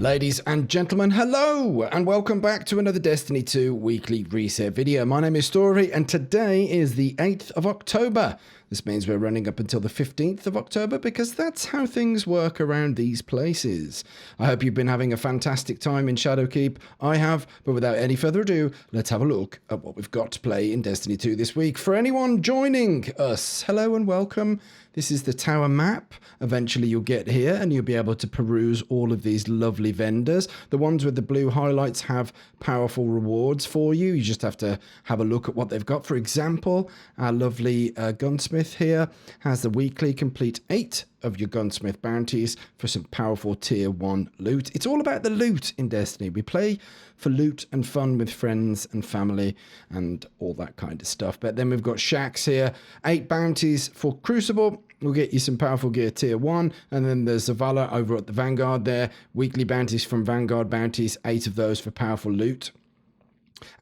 Ladies and gentlemen, hello and welcome back to another Destiny 2 weekly reset video. My name is Story and today is the 8th of October. This means we're running up until the 15th of October because that's how things work around these places. I hope you've been having a fantastic time in Shadowkeep. I have, but without any further ado, let's have a look at what we've got to play in Destiny 2 this week. For anyone joining us, hello and welcome. This is the tower map. Eventually you'll get here and you'll be able to peruse all of these lovely vendors. The ones with the blue highlights have powerful rewards for you. You just have to have a look at what they've got. For example, our lovely Gunsmith here has the weekly complete 8 of your Gunsmith bounties for some powerful tier 1 loot. It's all about the loot in Destiny. We play for loot and fun with friends and family and all that kind of stuff. But then we've got shacks here, 8 bounties for Crucible. We'll get you some powerful gear tier 1. And then there's Zavala over at the Vanguard there. Weekly bounties from Vanguard bounties, 8 of those for powerful loot.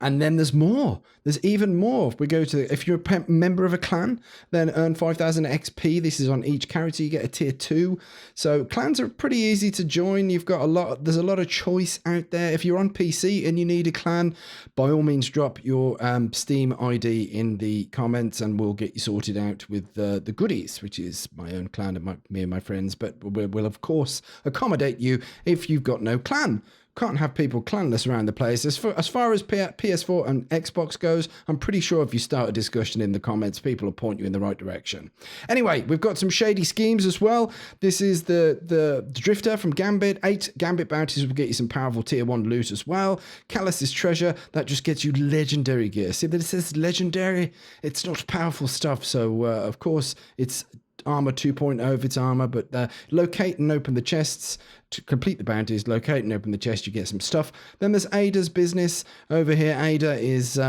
And then there's more. There's even more. If we go to, if you're a member of a clan, then earn 5,000 XP. This is on each character. You get a tier 2. So clans are pretty easy to join. You've got there's a lot of choice out there. If you're on PC and you need a clan, by all means drop your Steam ID in the comments and we'll get you sorted out with the goodies, which is my own clan and me and my friends. But we'll of course accommodate you if you've got no clan. Can't have people clanless around the place. As far as PS4 and Xbox goes, I'm pretty sure if you start a discussion in the comments, people will point you in the right direction. Anyway, we've got some shady schemes as well. This is the Drifter from Gambit. 8 Gambit bounties will get you some powerful tier 1 loot as well. Callus's Treasure, that just gets you legendary gear. See that it says legendary? It's not powerful stuff, so of course it's armor 2.0 if it's armor, but locate and open the chests to complete the bounties. Locate and open the chest, you get some stuff. Then there's Ada's business over here. Ada is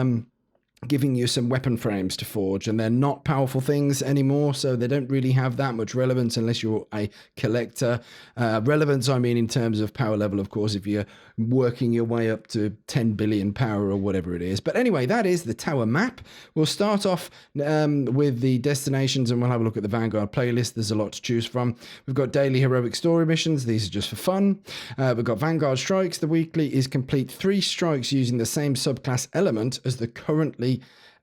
giving you some weapon frames to forge, and they're not powerful things anymore, so they don't really have that much relevance unless you're a collector. Relevance, I mean, in terms of power level, of course, if you're working your way up to 10 billion power or whatever it is. But anyway, that is the tower map. We'll start off with the destinations, and we'll have a look at the Vanguard playlist. There's a lot to choose from. We've got daily heroic story missions. These are just for fun. We've got Vanguard strikes. The weekly is complete 3 strikes using the same subclass element as the currently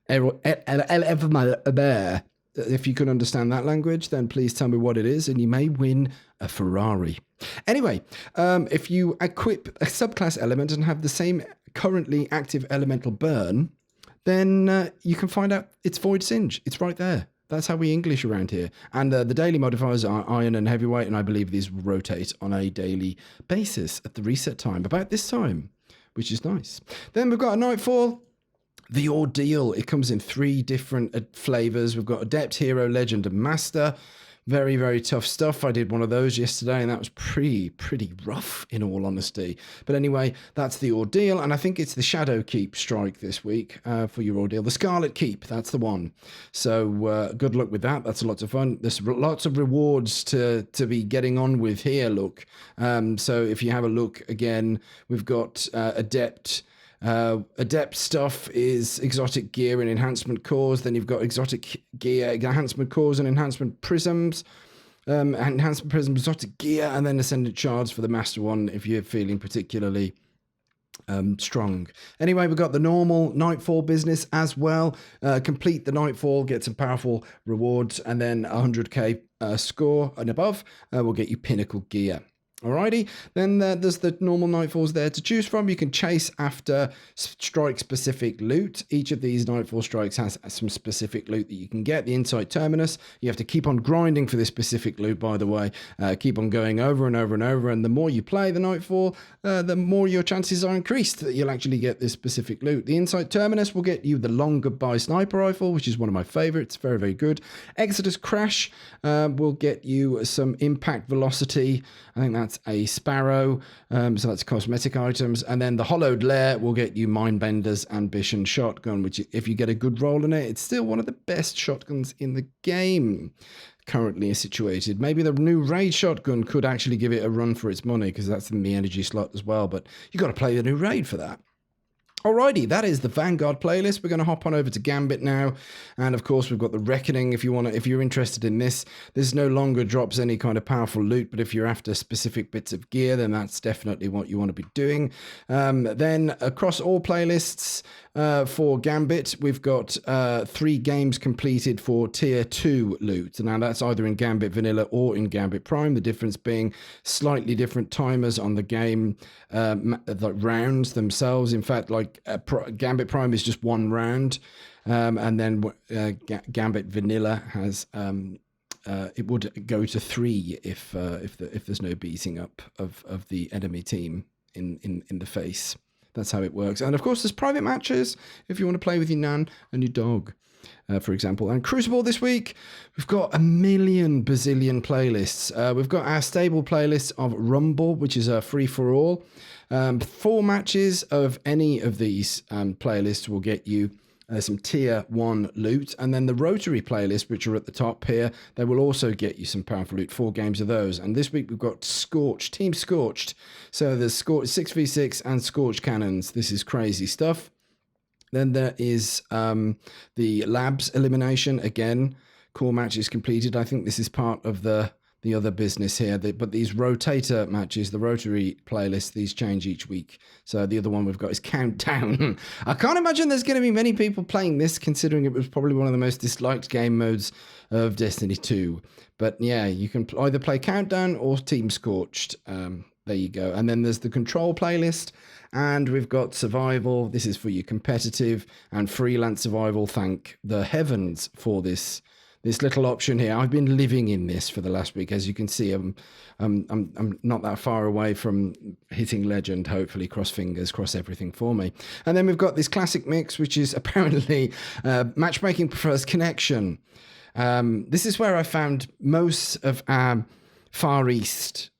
Eververse. If you can understand that language, then please tell me what it is, and you may win a Ferrari. Anyway, if you equip a subclass element and have the same currently active elemental burn, then you can find out it's Void Singe. It's right there. That's how we English around here. And the daily modifiers are iron and heavyweight, and I believe these rotate on a daily basis at the reset time, about this time, which is nice. Then we've got a Nightfall. The Ordeal, it comes in 3 different flavors. We've got Adept, Hero, Legend, and Master. Very, very tough stuff. I did one of those yesterday, and that was pretty rough, in all honesty. But anyway, that's the Ordeal, and I think it's the Shadowkeep strike this week for your Ordeal. The Scarlet Keep, that's the one. So good luck with that. That's lots of fun. There's lots of rewards to be getting on with here, look. So if you have a look again, we've got Adept. Adept stuff is exotic gear and enhancement cores. Then you've got exotic gear, enhancement cores and enhancement prisms. Enhancement prism, exotic gear, and then ascendant shards for the master one if you're feeling particularly strong. Anyway, we've got the normal Nightfall business as well. Complete the Nightfall, get some powerful rewards, and then 100k score and above will get you pinnacle gear. Alrighty, then there's the normal Nightfalls there to choose from. You can chase after strike-specific loot. Each of these Nightfall strikes has some specific loot that you can get. The Insight Terminus, you have to keep on grinding for this specific loot, by the way. Keep on going over and over and over, and the more you play the Nightfall, the more your chances are increased that you'll actually get this specific loot. The Insight Terminus will get you the Long Goodbye Sniper Rifle, which is one of my favorites. Very, very good. Exodus Crash will get you some impact velocity. I think that's a Sparrow, so that's cosmetic items. And then the Hollowed Lair will get you Mindbender's Ambition Shotgun, which if you get a good roll in it, it's still one of the best shotguns in the game currently situated. Maybe the new Raid shotgun could actually give it a run for its money, because that's in the energy slot as well, but you got to play the new Raid for that. Alrighty, that is the Vanguard playlist. We're going to hop on over to Gambit now, and of course we've got the Reckoning. If you're interested in this no longer drops any kind of powerful loot, but if you're after specific bits of gear, then that's definitely what you want to be doing. Then across all playlists for Gambit, we've got 3 games completed for Tier 2 loot. Now that's either in Gambit Vanilla or in Gambit Prime. The difference being slightly different timers on the game, the rounds themselves. In fact, like Gambit Prime is just 1 round, and then Gambit Vanilla has it would go to 3 if there's no beating up of the enemy team in the face. That's how it works. And of course, there's private matches if you want to play with your nan and your dog, for example. And Crucible this week, we've got a million bazillion playlists. We've got our stable playlist of Rumble, which is a free for all. 4 matches of any of these playlists will get you some tier 1 loot, and then the Rotary playlist, which are at the top here, they will also get you some powerful loot. 4 games of those. And this week we've got Scorched, Team Scorched. So there's 6v6 and Scorched cannons. This is crazy stuff. Then there is the Labs elimination. Again, core matches completed. I think this is part of the other business here, but these rotator matches, the Rotary playlist, these change each week. So the other one we've got is Countdown. I can't imagine there's going to be many people playing this, considering it was probably one of the most disliked game modes of Destiny 2. But yeah, you can either play Countdown or Team Scorched. There you go. And then there's the Control playlist, and we've got Survival. This is for your competitive and freelance survival. Thank the heavens for this little option here. I've been living in this for the last week. As you can see, I'm not that far away from hitting legend, hopefully. Cross fingers, cross everything for me. And then we've got this classic mix, which is apparently matchmaking prefers connection. This is where I found most of our Far East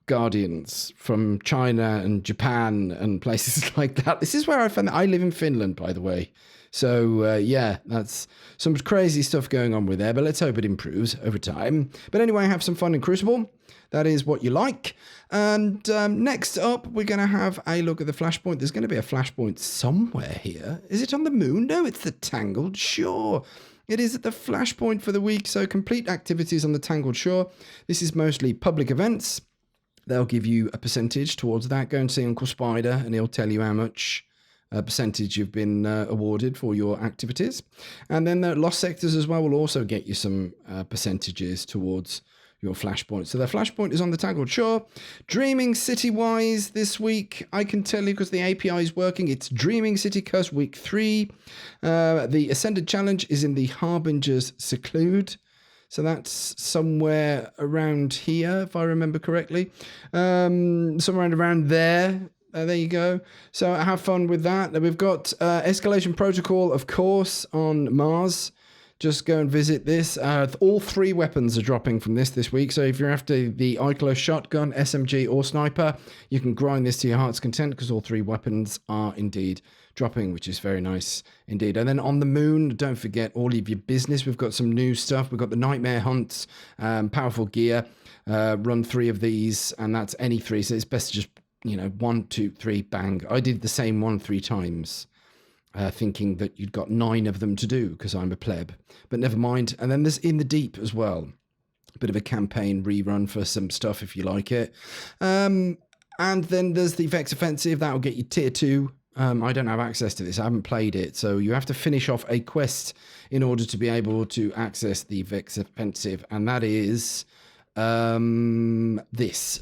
Guardians from China and Japan and places like that. This is where I found that. I live in Finland, by the way. So, yeah, that's some crazy stuff going on with there, but let's hope it improves over time. But anyway, have some fun in Crucible. That is what you like. And next up, we're going to have a look at the flashpoint. There's going to be a flashpoint somewhere here. Is it on the moon? No, it's the Tangled Shore. It is at the flashpoint for the week, so complete activities on the Tangled Shore. This is mostly public events. They'll give you a percentage towards that. Go and see Uncle Spider, and he'll tell you how much percentage you've been awarded for your activities. And then the Lost Sectors as well will also get you some percentages towards your flashpoint. So the flashpoint is on the Tangled Shore. Dreaming City-wise this week, I can tell you because the API is working, it's Dreaming City Curse week 3. The Ascended Challenge is in the Harbinger's Seclude. So that's somewhere around here, if I remember correctly. Somewhere around there. There you go. So have fun with that. We've got Escalation Protocol, of course, on Mars. Just go and visit this. All 3 weapons are dropping from this week. So if you're after the Iclo shotgun, SMG, or sniper, you can grind this to your heart's content because all 3 weapons are indeed dropping, which is very nice indeed. And then on the moon, don't forget all of your business. We've got some new stuff. We've got the Nightmare Hunts, powerful gear. Run 3 of these, and that's any 3. So it's best to just 1, 2, 3, bang. I did the same 1 3 times, thinking that you'd got 9 of them to do because I'm a pleb. But never mind. And then there's In the Deep as well. A bit of a campaign rerun for some stuff if you like it. And then there's the Vex Offensive. That'll get you tier 2. I don't have access to this. I haven't played it. So you have to finish off a quest in order to be able to access the Vex Offensive. And that is this.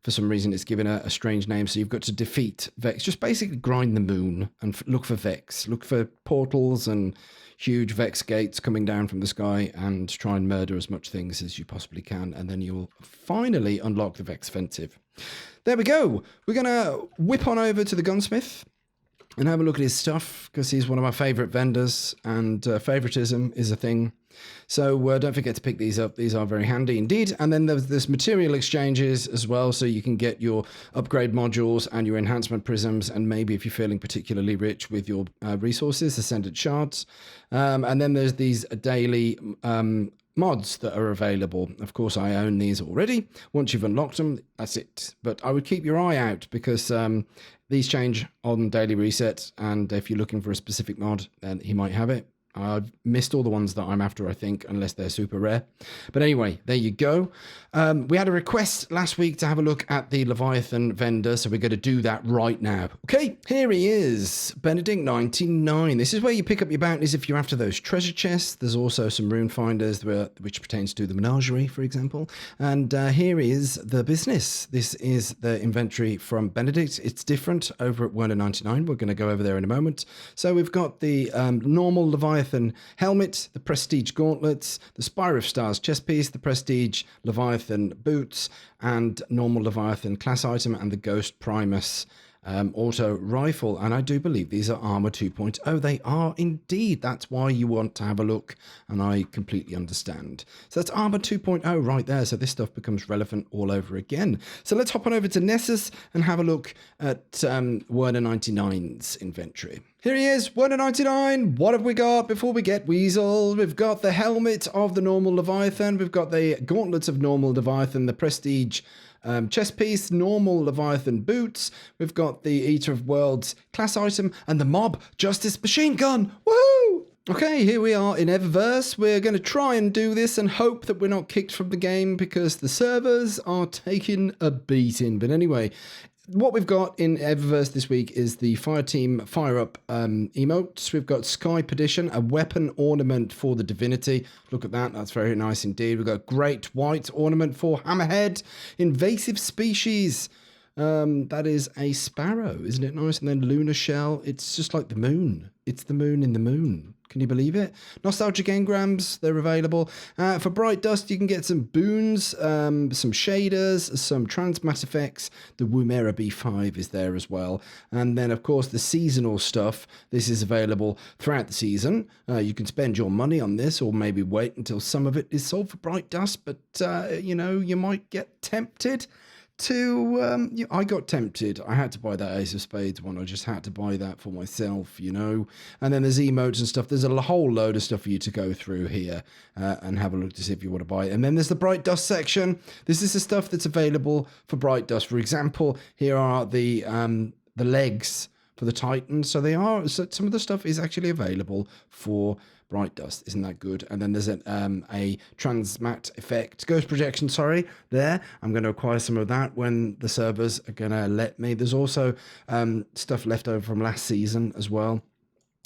For some reason, it's given a strange name. So you've got to defeat Vex. Just basically grind the moon and look for Vex. Look for portals and huge Vex gates coming down from the sky and try and murder as much things as you possibly can. And then you'll finally unlock the Vex Offensive. There we go. We're going to whip on over to the Gunsmith and have a look at his stuff because he's one of my favourite vendors and favouritism is a thing. So don't forget to pick these up. These are very handy indeed. And then there's material exchanges as well, so you can get your upgrade modules and your enhancement prisms, and maybe if you're feeling particularly rich with your resources, Ascended Shards. And then there's these daily mods that are available. Of course, I own these already. Once you've unlocked them, that's it. But I would keep your eye out because these change on daily reset, and if you're looking for a specific mod, then he might have it. I've missed all the ones that I'm after, I think, unless they're super rare. But anyway, there you go. We had a request last week to have a look at the Leviathan vendor, so we're going to do that right now. Okay, here he is, Benedict99. This is where you pick up your bounties if you're after those treasure chests. There's also some rune finders, which pertains to the menagerie, for example. And here is the business. This is the inventory from Benedict. It's different over at Werner99. We're going to go over there in a moment. So we've got the normal Leviathan helmet, the Prestige gauntlets, the Spire of Stars chest piece, the Prestige Leviathan boots, and normal Leviathan class item, and the Ghost Primus auto rifle. And I do believe these are Armor 2.0. They are indeed. That's why you want to have a look, and I completely understand. So that's Armor 2.0 right there. So this stuff becomes relevant all over again. So let's hop on over to Nessus and have a look at Werner99's inventory. Here he is, Werner99. What have we got before we get weaseled? We've got the helmet of the normal Leviathan. We've got the gauntlets of normal Leviathan, the Prestige chest piece, normal Leviathan boots. We've got the Eater of Worlds class item and the Mob Justice machine gun. Woohoo! Okay, here we are in Eververse. We're going to try and do this and hope that we're not kicked from the game because the servers are taking a beating. But anyway, what we've got in Eververse this week is the Fireteam Fire Up emotes. We've got Sky Perdition, a weapon ornament for the Divinity. Look at that, that's very nice indeed. We've got Great White ornament for Hammerhead. Invasive Species, that is a sparrow, isn't it nice? And then Lunar Shell, it's just like the moon. It's the moon in the moon. Can you believe it? Nostalgic engrams, they're available. For Bright Dust, you can get some boons, some shaders, some transmat effects. The Woomera B5 is there as well. And then, of course, the seasonal stuff. This is available throughout the season. You can spend your money on this or maybe wait until some of it is sold for Bright Dust. But, you know, you might get tempted to I got tempted. I had to buy that Ace of Spades one. I just had to buy that for myself, you know. And then there's emotes and stuff. There's a whole load of stuff for you to go through here and have a look to see if you want to buy it. And then there's the Bright Dust section. This is the stuff that's available for Bright Dust. For example, here are the legs for the Titan. So some of the stuff is actually available for Bright Dust. Isn't that good? And then there's a transmat effect, ghost projection, sorry, there. I'm going to acquire some of that when the servers are going to let me. There's also stuff left over from last season as well.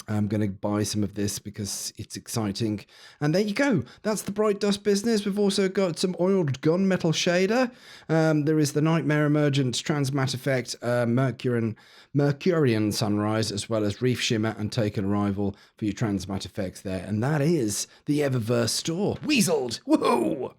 I'm going to buy some of this because it's exciting. And there you go. That's the Bright Dust business. We've also got some oiled gunmetal shader. There is the Nightmare Emergence transmat effect, Mercurian Sunrise, as well as Reef Shimmer and Taken Arrival for your transmat effects there. And that is the Eververse store. Weaseled! Woohoo!